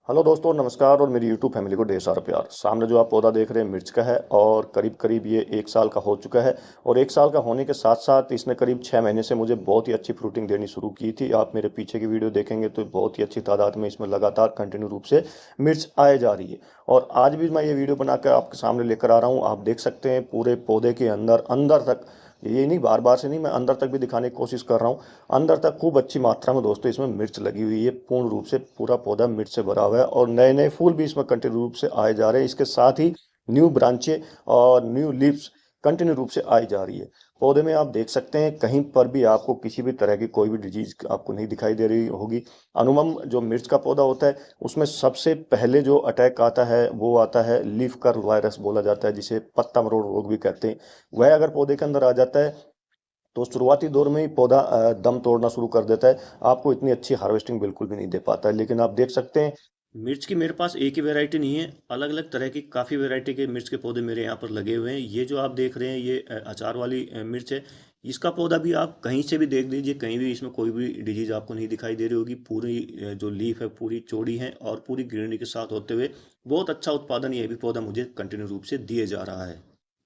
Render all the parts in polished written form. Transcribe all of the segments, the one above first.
Hello दोस्तों, नमस्कार और मेरी यूट्यूब फैमिली को ढेर सारा प्यार। सामने जो आप पौधा देख रहे हैं मिर्च का है और करीब करीब ये 1 साल का हो चुका है। और 1 साल का होने के साथ साथ इसने करीब 6 महीने से मुझे बहुत ही अच्छी फ्रूटिंग देनी शुरू की थी। आप मेरे पीछे की वीडियो देखेंगे तो बहुत ही अच्छी तादाद में इसमें लगातार कंटिन्यू रूप से मिर्च आए जा रही है। और आज भी मैं ये वीडियो बनाकर आपके सामने लेकर आ रहा हूँ। आप देख सकते हैं पूरे पौधे के अंदर अंदर तक, ये नहीं बार बार से नहीं, मैं अंदर तक भी दिखाने की कोशिश कर रहा हूँ। अंदर तक खूब अच्छी मात्रा में दोस्तों इसमें मिर्च लगी हुई है। पूर्ण रूप से पूरा पौधा मिर्च से भरा हुआ है और नए नए फूल भी इसमें कंटिन्यू रूप से आए जा रहे हैं। इसके साथ ही न्यू ब्रांचें और न्यू लीव्स कंटिन्यू रूप से आई जा रही है। पौधे में आप देख सकते हैं कहीं पर भी आपको किसी भी तरह की कोई भी डिजीज आपको नहीं दिखाई दे रही होगी। अनुमम जो मिर्च का पौधा होता है उसमें सबसे पहले जो अटैक आता है वो आता है लीफ कर्ल वायरस बोला जाता है, जिसे पत्ता मरोड़ रोग भी कहते हैं। वह अगर पौधे के अंदर आ जाता है तो शुरुआती दौर में ही पौधा दम तोड़ना शुरू कर देता है। आपको इतनी अच्छी हार्वेस्टिंग बिल्कुल भी नहीं दे पाता है। लेकिन आप देख सकते हैं मिर्च की मेरे पास एक ही वैरायटी नहीं है, अलग अलग तरह की काफ़ी वैरायटी के मिर्च के पौधे मेरे यहाँ पर लगे हुए हैं। ये जो आप देख रहे हैं ये अचार वाली मिर्च है। इसका पौधा भी आप कहीं से भी देख लीजिए, कहीं भी इसमें कोई भी डिजीज आपको नहीं दिखाई दे रही होगी। पूरी जो लीफ है पूरी चौड़ी है और पूरी ग्रीनरी के साथ होते हुए बहुत अच्छा उत्पादन ये भी पौधा मुझे कंटिन्यू रूप से दिए जा रहा है।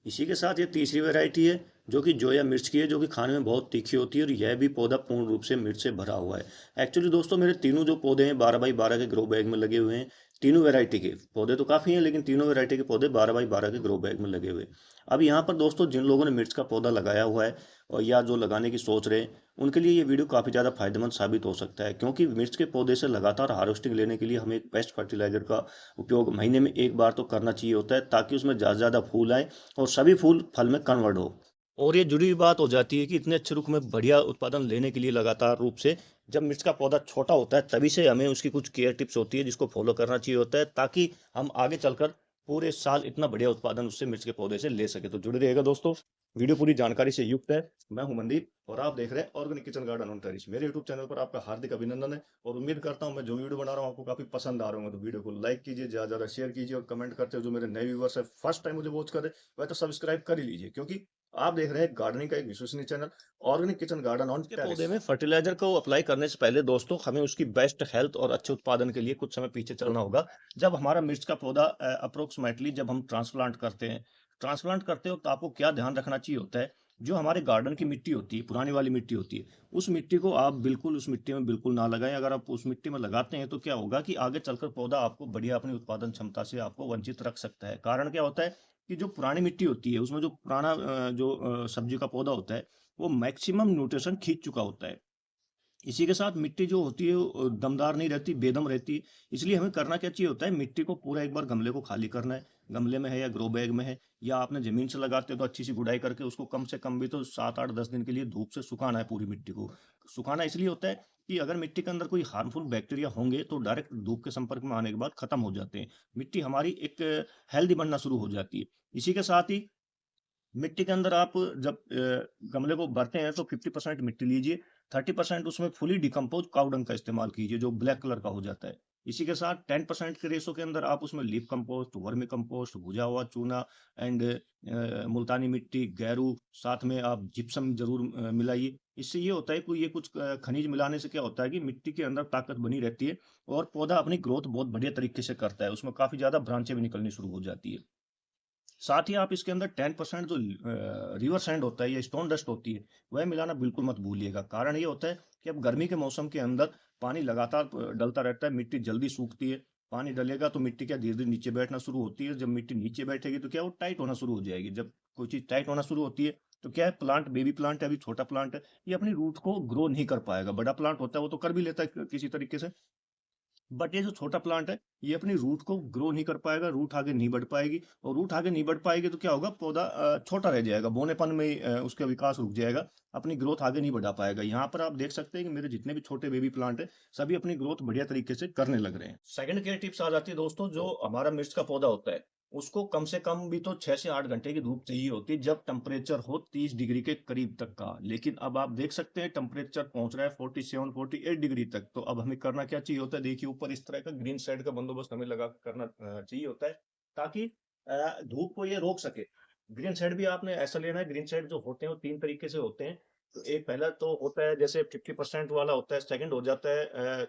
इसी के साथ ये तीसरी वैरायटी है जो कि जोया मिर्च की है, जो कि खाने में बहुत तीखी होती है और यह भी पौधा पूर्ण रूप से मिर्च से भरा हुआ है। एक्चुअली दोस्तों मेरे तीनों जो पौधे हैं 12 बाई 12 के ग्रो बैग में लगे हुए हैं। तीनों वैरायटी के पौधे तो काफ़ी हैं लेकिन तीनों वैरायटी के पौधे 12 बाई 12 के ग्रो बैग में लगे हुए हैं। अब यहाँ पर दोस्तों जिन लोगों ने मिर्च का पौधा लगाया हुआ है और या जो लगाने की सोच रहे हैं उनके लिए ये वीडियो काफ़ी ज़्यादा फायदेमंद साबित हो सकता है, क्योंकि मिर्च के पौधे से लगातार हार्वेस्टिंग लेने के लिए हमें एक बेस्ट फर्टिलाइजर का उपयोग महीने में एक बार तो करना चाहिए होता है, ताकि उसमें ज़्यादा से ज़्यादा फूल आए और सभी फूल फल में कन्वर्ट हो। और ये जुड़ी हुई बात हो जाती है कि इतने अच्छे रुख में बढ़िया उत्पादन लेने के लिए लगातार रूप से जब मिर्च का पौधा छोटा होता है तभी से हमें उसकी कुछ केयर टिप्स होती है जिसको फॉलो करना चाहिए होता है, ताकि हम आगे चलकर पूरे साल इतना बढ़िया उत्पादन उससे मिर्च के पौधे से ले सके। तो जुड़े रहिएगा दोस्तों, वीडियो पूरी जानकारी से युक्त है। मैं हूं मनदीप और आप देख रहे हैं organic kitchen garden on terrace. मेरे यूट्यूब चैनल पर आपका हार्दिक अभिनंदन है और उम्मीद करता हूं मैं जो वीडियो बना रहा हूं आपको काफी पसंद आ रहे होंगे। तो वीडियो को लाइक कीजिए, ज्यादा ज्यादा शेयर कीजिए और कमेंट करते हो। जो मेरे नए व्यूवर्स है फर्स्ट टाइम मुझे वॉच कर रहे वह तो सब्सक्राइब कर ही लीजिए, क्योंकि आप देख रहे हैं गार्डनिंग का एक विश्वसनीय channel organic kitchen garden on के टेरेस। पौधे में फर्टिलाइजर को अप्लाई करने से पहले दोस्तों हमें उसकी बेस्ट हेल्थ और अच्छे उत्पादन के लिए कुछ समय पीछे चलना होगा। जब हमारा मिर्च का पौधा अप्रोक्सीमेटली जब हम ट्रांसप्लांट करते हो तो आपको क्या ध्यान रखना चाहिए होता है। जो हमारे गार्डन की मिट्टी होती है, पुरानी वाली मिट्टी होती है, उस मिट्टी को आप बिल्कुल उस मिट्टी में बिल्कुल ना लगाएं। अगर आप उस मिट्टी में लगाते हैं तो क्या होगा कि आगे चलकर पौधा आपको बढ़िया अपनी उत्पादन क्षमता से आपको वंचित रख सकता है। कारण क्या होता है कि जो पुरानी मिट्टी होती है उसमें जो पुराना सब्जी का पौधा होता है वो मैक्सिमम न्यूट्रिशन खींच चुका होता है। इसी के साथ मिट्टी जो होती है वो दमदार नहीं रहती, बेदम रहती है। इसलिए हमें करना क्या चाहिए होता है, मिट्टी को पूरा एक बार गमले को खाली करना है। गमले में है या ग्रो बैग में है या आपने जमीन से लगाते हो तो अच्छी सी गुड़ाई करके उसको कम से कम भी तो 7 8 10 दिन के लिए धूप से सुखाना है। पूरी मिट्टी को सुखाना इसलिए होता है कि अगर मिट्टी के अंदर कोई हार्मफुल बैक्टीरिया होंगे तो डायरेक्ट धूप के संपर्क में आने के बाद खत्म हो जाते हैं। मिट्टी हमारी एक हेल्दी बनना शुरू हो जाती है। इसी के साथ ही मिट्टी के अंदर आप जब गमले को भरते हैं तो 50% मिट्टी लीजिए, 30% उसमें फुली डिकम्पोज काऊ डंग का इस्तेमाल कीजिए जो ब्लैक कलर का हो जाता है। इसी के साथ 10% के रेशो के अंदर आप उसमें लीफ कंपोस्ट, वर्मी कंपोस्ट, भुजा हुआ चूना एंड मुल्तानी मिट्टी, गैरू, साथ में आप जिप्सम जरूर मिलाइए। इससे ये होता है कि ये कुछ खनिज मिलाने से क्या होता है कि मिट्टी के अंदर ताकत बनी रहती है और पौधा अपनी ग्रोथ बहुत बढ़िया तरीके से करता है। उसमें काफी ज्यादा ब्रांचें भी निकलनी शुरू हो जाती है। साथ ही आप इसके अंदर 10% जो रिवर सैंड होता है या स्टोन डस्ट होती है वह मिलाना बिल्कुल मत भूलिएगा। कारण ये होता है कि अब गर्मी के मौसम के अंदर पानी लगातार डलता रहता है, मिट्टी जल्दी सूखती है। पानी डलेगा तो मिट्टी क्या धीरे धीरे नीचे बैठना शुरू होती है। जब मिट्टी नीचे बैठेगी तो क्या वो टाइट होना शुरू हो जाएगी। जब कोई चीज टाइट होना शुरू होती है तो क्या है, प्लांट बेबी प्लांट है, अभी छोटा प्लांट है, ये अपनी रूट को ग्रो नहीं कर पाएगा। बड़ा प्लांट होता है वो तो कर भी लेता है किसी तरीके से, बट ये जो छोटा प्लांट है ये अपनी रूट को ग्रो नहीं कर पाएगा, रूट आगे नहीं बढ़ पाएगी। और रूट आगे नहीं बढ़ पाएगी तो क्या होगा, पौधा छोटा रह जाएगा, बोनेपन में ही उसका विकास रुक जाएगा, अपनी ग्रोथ आगे नहीं बढ़ा पाएगा। यहाँ पर आप देख सकते हैं कि मेरे जितने भी छोटे बेबी प्लांट है सभी अपनी ग्रोथ बढ़िया तरीके से करने लग रहे हैं। सेकंड केयर टिप्स आ जाती है दोस्तों, जो हमारा मिर्च का पौधा होता है उसको कम से कम भी तो 6 से 8 घंटे की धूप चाहिए होती है, जब टेम्परेचर हो 30 डिग्री के करीब तक का। लेकिन अब आप देख सकते हैं टेम्परेचर पहुंच रहा है 47 48 डिग्री तक। तो अब हमें करना क्या चाहिए होता है, देखिए ऊपर इस तरह का ग्रीन शेड का बंदोबस्त हमें लगा करना चाहिए होता है, ताकि धूप को ये रोक सके। ग्रीन शेड भी आपने ऐसा लेना है, ग्रीन शेड जो होते हैं वो 3 तरीके से होते हैं। तो एक पहला तो होता है जैसे 50% वाला होता है, सेकंड हो जाता है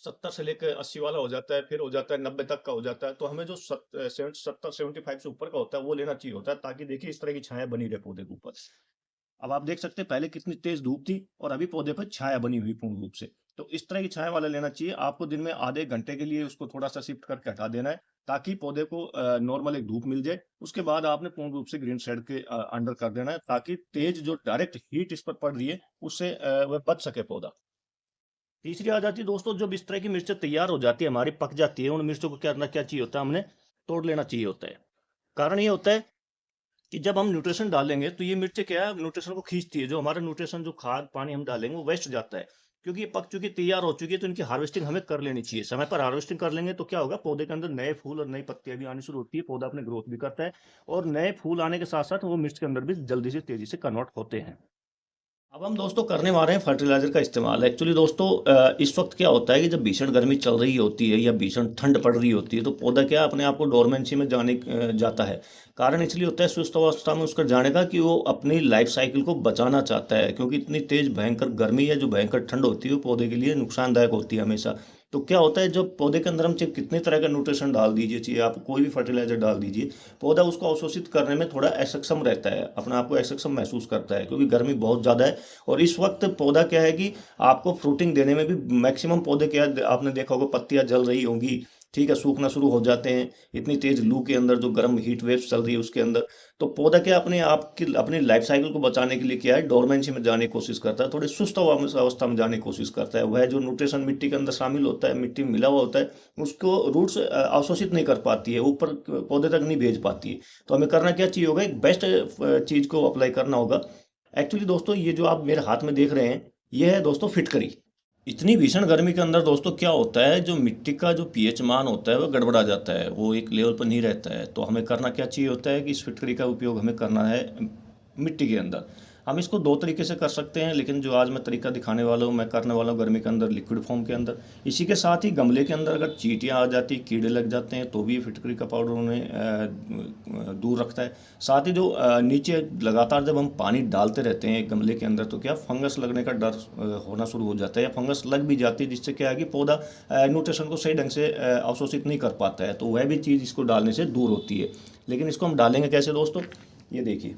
70 से लेकर 80 वाला हो जाता है, फिर हो जाता है 90 तक का हो जाता है। तो हमें जो 70 75 से ऊपर का होता है वो लेना चाहिए होता है, ताकि देखिए इस तरह की छाया बनी रहे पौधे के ऊपर। अब आप देख सकते हैं पहले कितनी तेज धूप थी और अभी पौधे पर छाया बनी हुई पूर्ण रूप से। तो इस तरह की छाया वाला लेना चाहिए। आपको दिन में आधे घंटे के लिए उसको थोड़ा सा शिफ्ट करके हटा देना है, ताकि पौधे को नॉर्मल एक धूप मिल जाए। उसके बाद आपने पूर्ण रूप से ग्रीन शेड के अंडर कर देना है, ताकि तेज जो डायरेक्ट हीट इस पर पड़ रही है उससे वह बच सके पौधा। तीसरी आ जाती है दोस्तों, जब इस तरह की मिर्चें तैयार हो जाती है, हमारी पक जाती है, उन मिर्चों को क्या करना क्या चाहिए होता है, हमने तोड़ लेना चाहिए होता है। कारण ये होता है कि जब हम न्यूट्रिशन डालेंगे तो ये मिर्चें क्या है, न्यूट्रिशन को खींचती है। जो हमारा न्यूट्रिशन, जो खाद पानी हम डालेंगे वो वेस्ट जाता है, क्योंकि ये पक चुकी तैयार हो चुकी है। तो इनकी हार्वेस्टिंग हमें कर लेनी चाहिए। समय पर हार्वेस्टिंग कर लेंगे तो क्या होगा, पौधे के अंदर नए फूल और नई पत्तियां भी आनी शुरू होती है, पौधा अपने ग्रोथ भी करता है, और नए फूल आने के साथ साथ वो मिर्च के अंदर भी जल्दी से तेजी से कन्वर्ट होते हैं। अब हम दोस्तों करने वाले हैं फर्टिलाइजर का इस्तेमाल। एक्चुअली दोस्तों इस वक्त क्या होता है कि जब भीषण गर्मी चल रही होती है या भीषण ठंड पड़ रही होती है, तो पौधा क्या अपने आप को डोरमेंसी में जाता है। कारण इसलिए होता है सुस्त अवस्था में उसका जाने का, कि वो अपनी लाइफ साइकिल को बचाना चाहता है, क्योंकि इतनी तेज भयंकर गर्मी या जो भयंकर ठंड होती है वो पौधे के लिए नुकसानदायक होती है हमेशा। तो क्या होता है, जब पौधे के अंदर हम चाहे कितने तरह का न्यूट्रिशन डाल दीजिए, चाहिए आप कोई भी फर्टिलाइजर डाल दीजिए, पौधा उसको अवशोषित करने में थोड़ा असक्षम रहता है, अपने आप को असक्षम महसूस करता है, क्योंकि गर्मी बहुत ज़्यादा है। और इस वक्त पौधा क्या है कि आपको फ्रूटिंग देने में भी मैक्सिमम पौधे क्या है, आपने देखा होगा पत्तियां जल रही होंगी, ठीक है, सूखना शुरू हो जाते हैं, इतनी तेज लू के अंदर, जो गर्म हीट वेव्स चल रही है उसके अंदर। तो पौधा क्या अपने आप की अपनी लाइफ साइकिल को बचाने के लिए क्या है, डोरमेंसी में जाने की कोशिश करता है, थोड़ी सुस्त अवस्था में जाने की कोशिश करता है। वह जो न्यूट्रिशन मिट्टी के अंदर शामिल होता है, मिट्टी में मिला हुआ होता है, उसको रूट्स अवशोषित नहीं कर पाती है, ऊपर पौधे तक नहीं भेज पाती है। तो हमें करना क्या चाहिए होगा, एक बेस्ट चीज़ को अप्लाई करना होगा। एक्चुअली दोस्तों ये जो आप मेरे हाथ में देख रहे हैं, ये है दोस्तों फिटकरी। इतनी भीषण गर्मी के अंदर दोस्तों क्या होता है, जो मिट्टी का जो पीएच मान होता है वो गड़बड़ा जाता है, वो एक लेवल पर नहीं रहता है। तो हमें करना क्या चाहिए होता है कि इस फिटकरी का उपयोग हमें करना है मिट्टी के अंदर। हम इसको दो तरीके से कर सकते हैं, लेकिन जो आज मैं तरीका दिखाने वाला हूँ, मैं करने वाला हूँ गर्मी के अंदर लिक्विड फॉर्म के अंदर। इसी के साथ ही गमले के अंदर अगर चींटियाँ आ जाती, कीड़े लग जाते हैं, तो भी ये फिटकरी का पाउडर उन्हें दूर रखता है। साथ ही जो नीचे लगातार जब हम पानी डालते रहते हैं गमले के अंदर, तो क्या फंगस लगने का डर होना शुरू हो जाता है, या फंगस लग भी जाती है, जिससे क्या है कि पौधा न्यूट्रिशन को सही ढंग से अवशोषित नहीं कर पाता है। तो वह भी चीज़ इसको डालने से दूर होती है। लेकिन इसको हम डालेंगे कैसे दोस्तों, ये देखिए,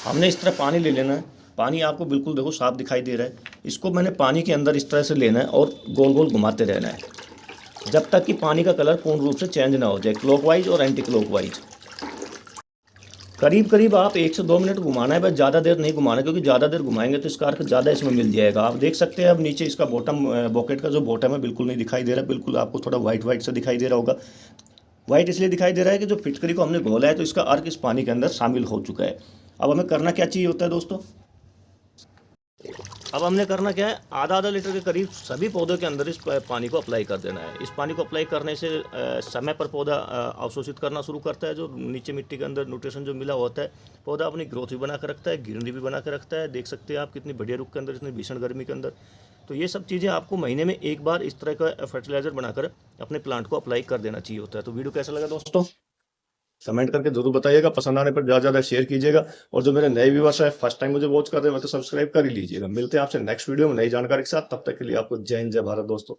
हमने इस तरह पानी ले लेना है। पानी आपको बिल्कुल देखो साफ दिखाई दे रहा है। इसको मैंने पानी के अंदर इस तरह से लेना है और गोल गोल घुमाते रहना है, जब तक कि पानी का कलर पूर्ण रूप से चेंज ना हो जाए, क्लॉकवाइज और एंटी क्लॉकवाइज। करीब करीब आप 1 से 2 मिनट घुमाना है, बस ज़्यादा देर नहीं घुमाना, क्योंकि ज़्यादा देर घुमाएंगे तो इसका अर्क ज़्यादा इसमें मिल जाएगा। आप देख सकते हैं अब नीचे इसका बॉटम, बॉकेट का जो बॉटम है बिल्कुल नहीं दिखाई दे रहा, बिल्कुल आपको थोड़ा वाइट वाइट सा दिखाई दे रहा होगा। वाइट इसलिए दिखाई दे रहा है कि जो फिटकरी को हमने घोला है तो इसका अर्क इस पानी के अंदर शामिल हो चुका है। अब हमें करना क्या चाहिए होता है दोस्तों, अब हमने करना क्या है, आधा आधा लीटर के करीब सभी पौधों के अंदर इस पानी को अप्लाई कर देना है। इस पानी को अप्लाई करने से समय पर पौधा अवशोषित करना शुरू करता है। जो नीचे मिट्टी के अंदर न्यूट्रिशन जो मिला होता है, पौधा अपनी ग्रोथ भी बना कर रखता है, ग्रीनरी भी बना कर रखता है। देख सकते हैं आप कितनी बढ़िया रुख के अंदर, इतनी भीषण गर्मी के अंदर। तो ये सब चीज़ें आपको महीने में एक बार इस तरह का फर्टिलाइजर बनाकर अपने प्लांट को अप्लाई कर देना चाहिए होता है। तो वीडियो कैसा लगा दोस्तों, कमेंट करके जरूर बताइएगा, पसंद आने पर ज़्यादा ज़्यादा शेयर कीजिएगा। और जो मेरे नए व्यूअर्स है, फर्स्ट टाइम मुझे वॉच कर रहे हैं, मैं तो सब्सक्राइब कर ही लीजिएगा। मिलते हैं आपसे नेक्स्ट वीडियो में नई जानकारी के साथ, तब तक के लिए आपको जय हिंद जय भारत दोस्तों।